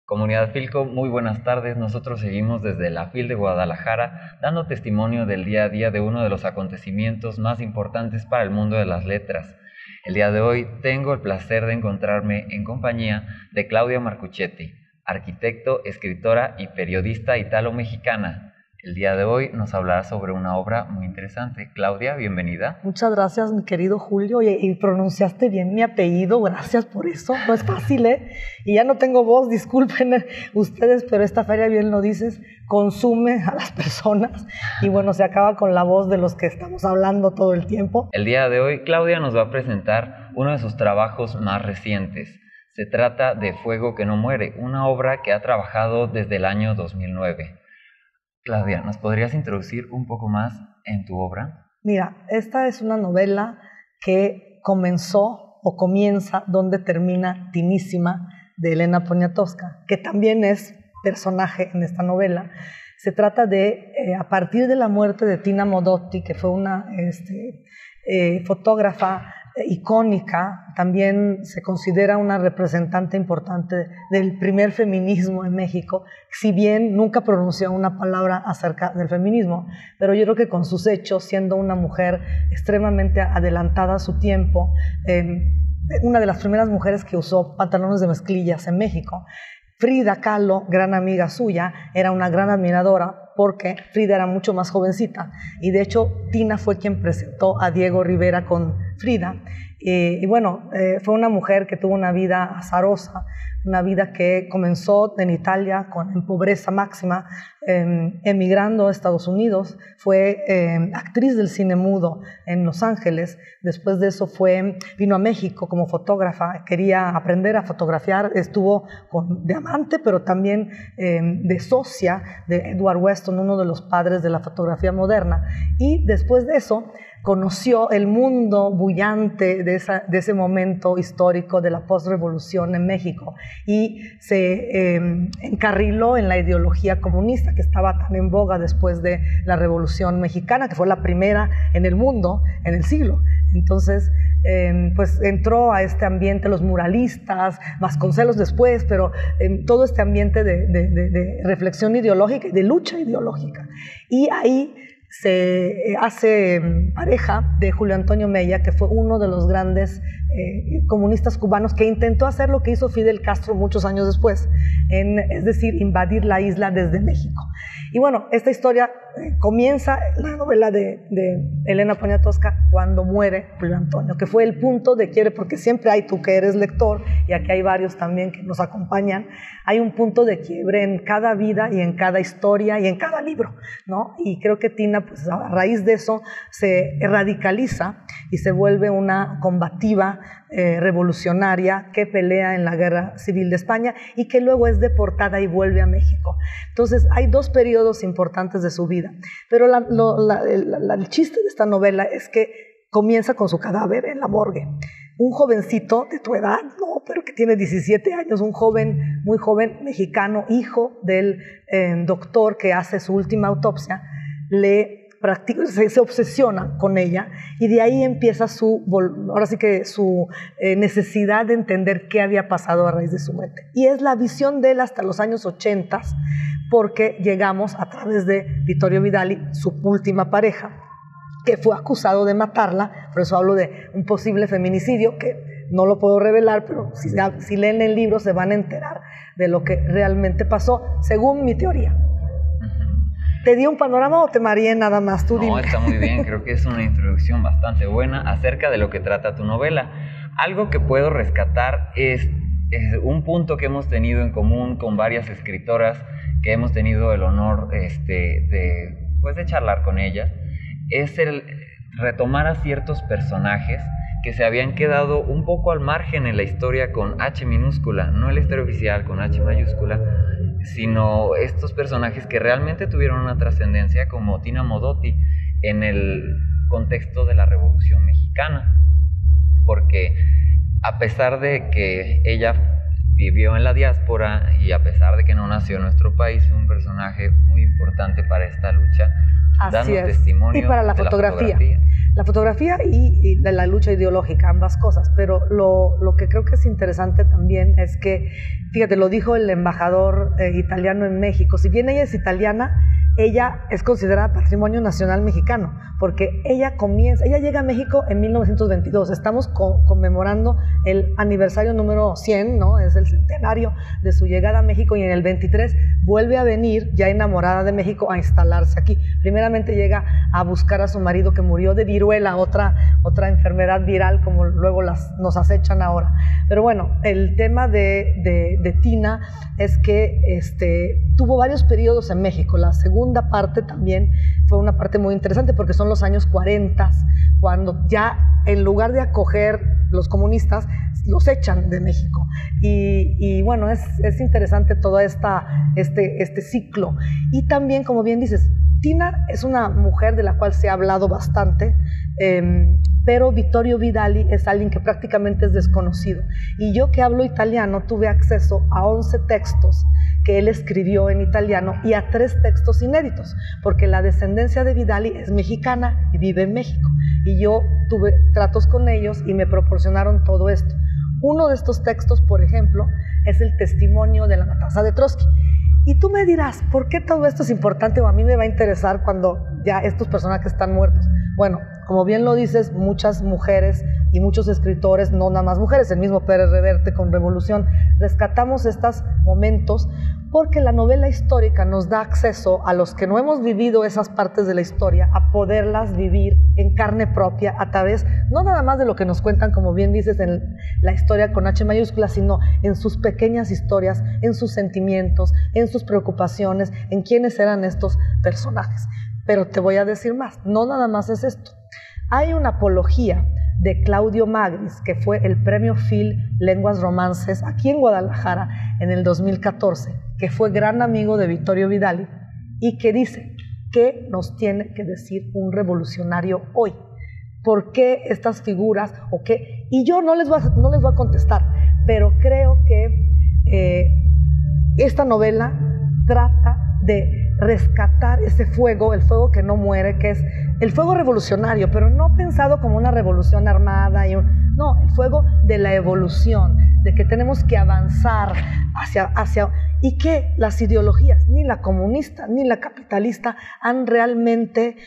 Comunidad Filco, muy buenas tardes. Nosotros seguimos desde la FIL de Guadalajara dando testimonio del día a día de uno de los acontecimientos más importantes para el mundo de las letras. El día de hoy tengo el placer de encontrarme en compañía de Claudia Marcuchetti, arquitecto, escritora y periodista italo-mexicana. El día de hoy nos hablará sobre una obra muy interesante. Claudia, bienvenida. Muchas gracias, mi querido Julio. Y pronunciaste bien mi apellido, gracias por eso. No es fácil, ¿eh? Y ya no tengo voz, disculpen ustedes, pero esta feria, bien lo dices, consume a las personas. Y bueno, se acaba con la voz de los que estamos hablando todo el tiempo. El día de hoy, Claudia nos va a presentar uno de sus trabajos más recientes. Se trata de Fuego que no muere, una obra que ha trabajado desde el año 2009. Claudia, ¿nos podrías introducir un poco más en tu obra? Mira, esta es una novela que comenzó o comienza donde termina Tinísima, de Elena Poniatowska, que también es personaje en esta novela. Se trata de, a partir de la muerte de Tina Modotti, que fue una fotógrafa icónica, también se considera una representante importante del primer feminismo en México, si bien nunca pronunció una palabra acerca del feminismo, pero yo creo que con sus hechos, siendo una mujer extremadamente adelantada a su tiempo, una de las primeras mujeres que usó pantalones de mezclillas en México. Frida Kahlo, gran amiga suya, era una gran admiradora porque Frida era mucho más jovencita y de hecho Tina fue quien presentó a Diego Rivera con Frida y bueno, fue una mujer que tuvo una vida azarosa, una vida que comenzó en Italia en pobreza máxima, emigrando a Estados Unidos, fue actriz del cine mudo en Los Ángeles, después de eso vino a México como fotógrafa, quería aprender a fotografiar, estuvo de amante, pero también de socia de Edward Weston, uno de los padres de la fotografía moderna, y después de eso conoció el mundo bullante de ese momento histórico de la postrevolución en México y se encarriló en la ideología comunista que estaba tan en boga después de la Revolución Mexicana, que fue la primera en el mundo en el siglo. Entonces, pues entró a este ambiente, los muralistas, Vasconcelos después, pero en todo este ambiente de reflexión ideológica y de lucha ideológica. Y ahí se hace pareja de Julio Antonio Mella, que fue uno de los grandes comunistas cubanos que intentó hacer lo que hizo Fidel Castro muchos años después, es decir, invadir la isla desde México. Y bueno, esta historia comienza la novela de Elena Poniatowska cuando muere Julio Antonio, que fue el punto de quiebre, porque siempre hay, tú que eres lector, y aquí hay varios también que nos acompañan, hay un punto de quiebre en cada vida y en cada historia y en cada libro, ¿no? Y creo que Tina, pues a raíz de eso, se radicaliza y se vuelve una combativa revolucionaria que pelea en la Guerra Civil de España y que luego es deportada y vuelve a México. Entonces hay dos periodos importantes de su vida, pero el chiste de esta novela es que comienza con su cadáver en la morgue. Un jovencito de tu edad, no, pero que tiene 17 años, un joven, muy joven, mexicano, hijo del doctor que hace su última autopsia, se obsesiona con ella y de ahí empieza su necesidad de entender qué había pasado a raíz de su muerte. Y es la visión de él hasta los años 80, porque llegamos a través de Vittorio Vidali, su última pareja, que fue acusado de matarla, por eso hablo de un posible feminicidio, que no lo puedo revelar, pero si leen el libro se van a enterar de lo que realmente pasó, según mi teoría. ¿Te di un panorama o te mareé nada más? Tú dime. No, está muy bien, creo que es una introducción bastante buena acerca de lo que trata tu novela. Algo que puedo rescatar es un punto que hemos tenido en común con varias escritoras que hemos tenido el honor de charlar con ellas, es el retomar a ciertos personajes que se habían quedado un poco al margen en la historia con H minúscula, no en la historia oficial con H mayúscula, sino estos personajes que realmente tuvieron una trascendencia, como Tina Modotti en el contexto de la Revolución Mexicana, porque a pesar de que ella vivió en la diáspora y a pesar de que no nació en nuestro país, fue un personaje muy importante para esta lucha, dando testimonio y para la fotografía. La fotografía y la lucha ideológica, ambas cosas, pero lo que creo que es interesante también es que, fíjate, lo dijo el embajador italiano en México, si bien ella es italiana, ella es considerada patrimonio nacional mexicano, porque ella llega a México en 1922, estamos conmemorando el aniversario número 100, ¿no? Es el centenario de su llegada a México, y en el 23 vuelve a venir, ya enamorada de México, a instalarse aquí. Primeramente llega a buscar a su marido que murió de viruela, otra enfermedad viral como luego nos acechan ahora. Pero bueno, el tema de Tina es que tuvo varios periodos en México. La segunda parte también fue una parte muy interesante porque son los años 40, cuando ya en lugar de acoger los comunistas, los echan de México. Y bueno, es interesante todo este ciclo. Y también, como bien dices, Tina es una mujer de la cual se ha hablado bastante, pero Vittorio Vidali es alguien que prácticamente es desconocido. Y yo, que hablo italiano, tuve acceso a 11 textos que él escribió en italiano y a 3 textos inéditos, porque la descendencia de Vidali es mexicana y vive en México. Y yo tuve tratos con ellos y me proporcionaron todo esto. Uno de estos textos, por ejemplo, es el testimonio de la matanza de Trotsky. Y tú me dirás, ¿por qué todo esto es importante o a mí me va a interesar cuando ya estos personajes están muertos? Bueno, como bien lo dices, muchas mujeres y muchos escritores, no nada más mujeres, el mismo Pérez Reverte con Revolución, rescatamos estos momentos porque la novela histórica nos da acceso a los que no hemos vivido esas partes de la historia, a poderlas vivir en carne propia a través, no nada más de lo que nos cuentan, como bien dices, en la historia con H mayúscula, sino en sus pequeñas historias, en sus sentimientos, en sus preocupaciones, en quiénes eran estos personajes. Pero te voy a decir más, no nada más es esto. Hay una apología de Claudio Magris, que fue el premio Phil Lenguas Romances aquí en Guadalajara en el 2014, que fue gran amigo de Vittorio Vidali, y que dice, ¿qué nos tiene que decir un revolucionario hoy? ¿Por qué estas figuras o qué? Y yo no les voy a contestar, pero creo que esta novela trata de rescatar ese fuego, el fuego que no muere, que es el fuego revolucionario, pero no pensado como una revolución armada, no, el fuego de la evolución, de que tenemos que avanzar hacia y que las ideologías, ni la comunista ni la capitalista, han realmente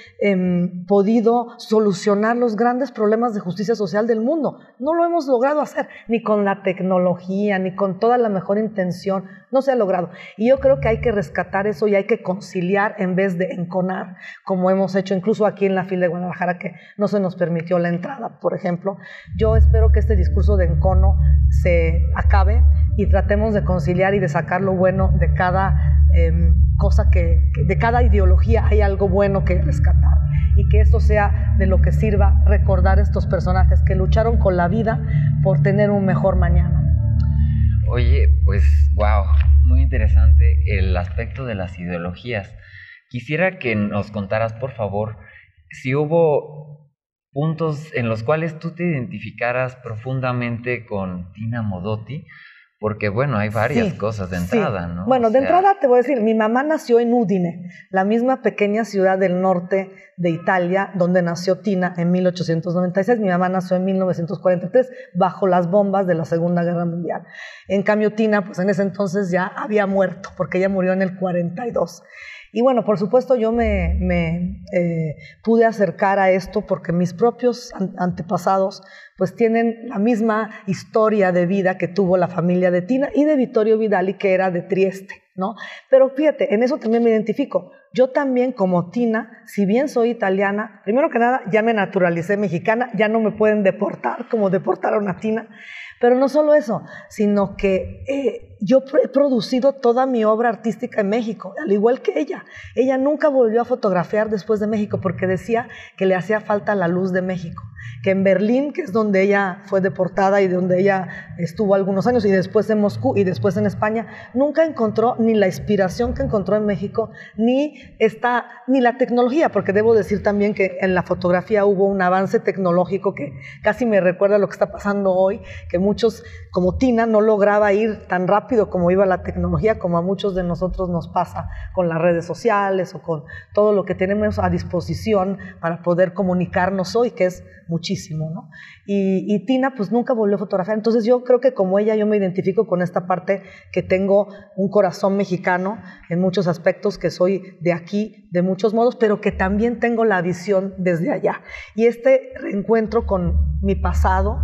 podido solucionar los grandes problemas de justicia social del mundo. No lo hemos logrado hacer, ni con la tecnología, ni con toda la mejor intención, no se ha logrado. Y yo creo que hay que rescatar eso y hay que conciliar en vez de enconar, como hemos hecho incluso aquí en la FIL de Guadalajara, que no se nos permitió la entrada, por ejemplo. Yo espero que este discurso de encono se acabe y tratemos de conciliar y de sacar lo bueno de cada cosa de cada ideología hay algo bueno que rescatar, y que esto sea de lo que sirva recordar estos personajes que lucharon con la vida por tener un mejor mañana. Oye, pues wow, muy interesante el aspecto de las ideologías. Quisiera que nos contaras, por favor, si hubo puntos en los cuales tú te identificaras profundamente con Tina Modotti, porque bueno, hay varias cosas de entrada, ¿no? Bueno, de entrada te voy a decir, mi mamá nació en Udine, la misma pequeña ciudad del norte de Italia, donde nació Tina en 1896. Mi mamá nació en 1943, bajo las bombas de la Segunda Guerra Mundial. En cambio, Tina, pues en ese entonces ya había muerto, porque ella murió en el 42. Y bueno, por supuesto yo me pude acercar a esto porque mis propios antepasados pues tienen la misma historia de vida que tuvo la familia de Tina y de Vittorio Vidali, que era de Trieste, ¿no? Pero fíjate, en eso también me identifico. Yo también, como Tina, si bien soy italiana, primero que nada ya me naturalicé mexicana, ya no me pueden deportar como deportaron a Tina. Pero no solo eso, sino que yo he producido toda mi obra artística en México, al igual que ella. Ella nunca volvió a fotografiar después de México porque decía que le hacía falta la luz de México, que en Berlín, que es donde ella fue deportada y donde ella estuvo algunos años, y después en Moscú y después en España, nunca encontró ni la inspiración que encontró en México, ni la tecnología, porque debo decir también que en la fotografía hubo un avance tecnológico que casi me recuerda a lo que está pasando hoy, que muchos, como Tina, no lograba ir tan rápido rápido como iba la tecnología, como a muchos de nosotros nos pasa con las redes sociales o con todo lo que tenemos a disposición para poder comunicarnos hoy, que es muchísimo, ¿no? Y Tina pues nunca volvió a fotografiar, entonces yo creo que como ella yo me identifico con esta parte que tengo un corazón mexicano en muchos aspectos, que soy de aquí de muchos modos, pero que también tengo la visión desde allá. Y este reencuentro con mi pasado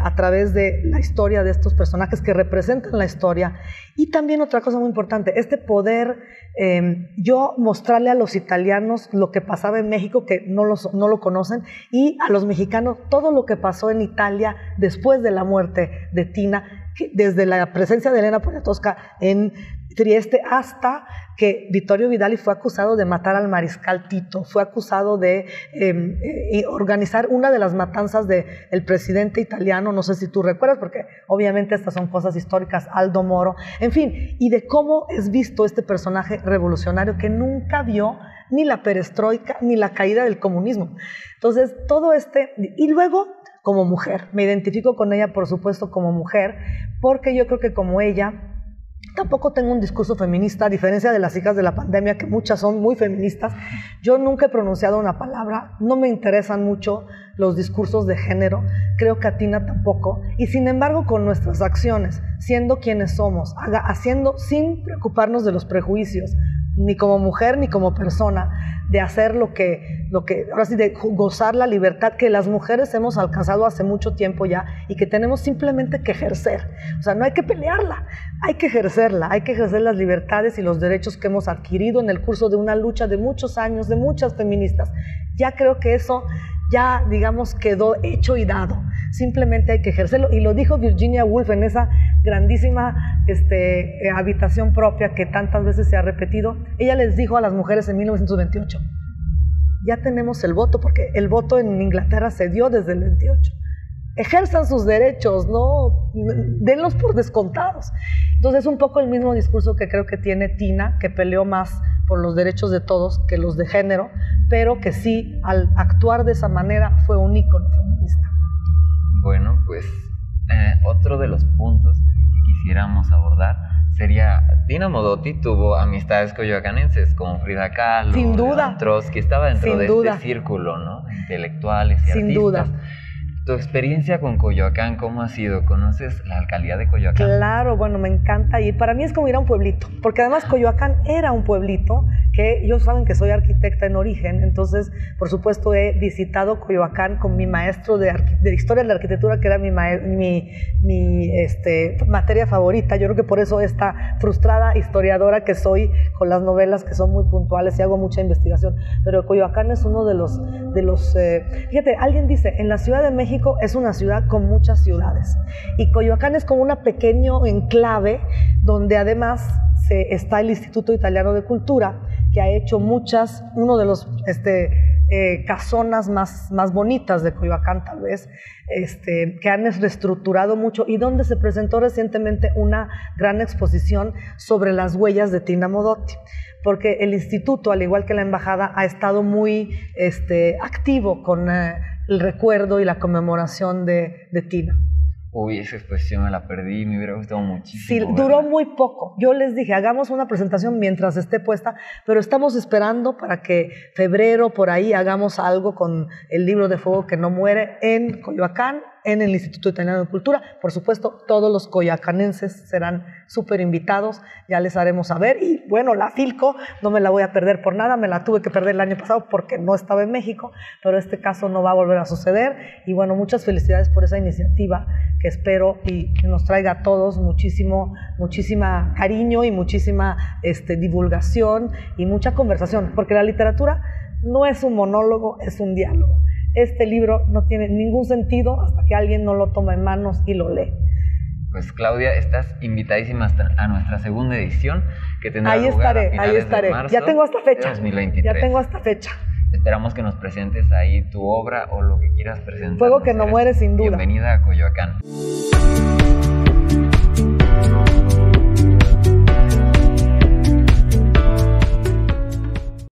a través de la historia de estos personajes que representan la historia, y también otra cosa muy importante, este poder yo mostrarle a los italianos lo que pasaba en México, que no lo conocen, y a los mexicanos todo lo que pasó en Italia después de la muerte de Tina, que desde la presencia de Elena Poniatowska en Trieste hasta que Vittorio Vidali fue acusado de matar al mariscal Tito, fue acusado de organizar una de las matanzas del presidente italiano, no sé si tú recuerdas, porque obviamente estas son cosas históricas, Aldo Moro, en fin, y de cómo es visto este personaje revolucionario que nunca vio ni la perestroika ni la caída del comunismo. Entonces, todo y luego como mujer, me identifico con ella por supuesto como mujer, porque yo creo que como ella, tampoco tengo un discurso feminista, a diferencia de las hijas de la pandemia, que muchas son muy feministas. Yo nunca he pronunciado una palabra, no me interesan mucho los discursos de género, creo que a Tina tampoco, y sin embargo con nuestras acciones, siendo quienes somos, haciendo sin preocuparnos de los prejuicios, ni como mujer ni como persona, de hacer lo que ahora sí, de gozar la libertad que las mujeres hemos alcanzado hace mucho tiempo ya y que tenemos simplemente que ejercer. O sea, no hay que pelearla, hay que ejercerla, hay que ejercer las libertades y los derechos que hemos adquirido en el curso de una lucha de muchos años, de muchas feministas. Ya creo que eso ya, digamos, quedó hecho y dado. Simplemente hay que ejercerlo. Y lo dijo Virginia Woolf en esa grandísima habitación propia que tantas veces se ha repetido. Ella les dijo a las mujeres en 1928, ya tenemos el voto, porque el voto en Inglaterra se dio desde el 28. Ejerzan sus derechos, no denlos por descontados. Entonces es un poco el mismo discurso que creo que tiene Tina, que peleó más por los derechos de todos que los de género, pero que sí, al actuar de esa manera, fue un ícono feminista. Bueno, pues otro de los puntos que quisiéramos abordar sería, Tina Modotti tuvo amistades coyoacanenses como Frida Kahlo, sin duda, Trotsky, estaba dentro sin de duda. Este círculo, ¿no? De intelectuales y sin artistas. Duda. ¿Tu experiencia con Coyoacán cómo ha sido? ¿Conoces la alcaldía de Coyoacán? Claro, bueno, me encanta ir. Para mí es como ir a un pueblito, porque además Coyoacán era un pueblito que ellos saben que soy arquitecta en origen, entonces, por supuesto, he visitado Coyoacán con mi maestro de Historia de la Arquitectura, que era mi materia favorita. Yo creo que por eso esta frustrada historiadora que soy con las novelas que son muy puntuales y hago mucha investigación. Pero Coyoacán es uno de los fíjate, alguien dice, en la Ciudad de México es una ciudad con muchas ciudades y Coyoacán es como un pequeño enclave donde además está el Instituto Italiano de Cultura, que ha hecho uno de los casonas más bonitas de Coyoacán tal vez, que han reestructurado mucho y donde se presentó recientemente una gran exposición sobre las huellas de Tina Modotti, porque el instituto, al igual que la embajada, ha estado muy activo con el recuerdo y la conmemoración de Tina. Uy, esa exposición me la perdí, me hubiera gustado muchísimo. Sí, duró muy poco. Yo les dije, hagamos una presentación mientras esté puesta, pero estamos esperando para que febrero, por ahí, hagamos algo con el libro de fuego que no muere en Coyoacán, en el Instituto Italiano de Cultura. Por supuesto, todos los coyoacanenses serán súper invitados, ya les haremos saber. Y bueno, la Filco no me la voy a perder por nada, me la tuve que perder el año pasado porque no estaba en México, pero este caso no va a volver a suceder. Y bueno, muchas felicidades por esa iniciativa que espero y nos traiga a todos muchísima cariño y muchísima divulgación y mucha conversación, porque la literatura no es un monólogo, es un diálogo. Este libro no tiene ningún sentido hasta que alguien no lo toma en manos y lo lee. Pues Claudia, estás invitadísima a nuestra segunda edición que tendrá lugar a finales de marzo. Ya tengo hasta fecha. 2023. Ya tengo hasta fecha. Esperamos que nos presentes ahí tu obra o lo que quieras presentar. Fuego que no muere, sin duda. Bienvenida a Coyoacán.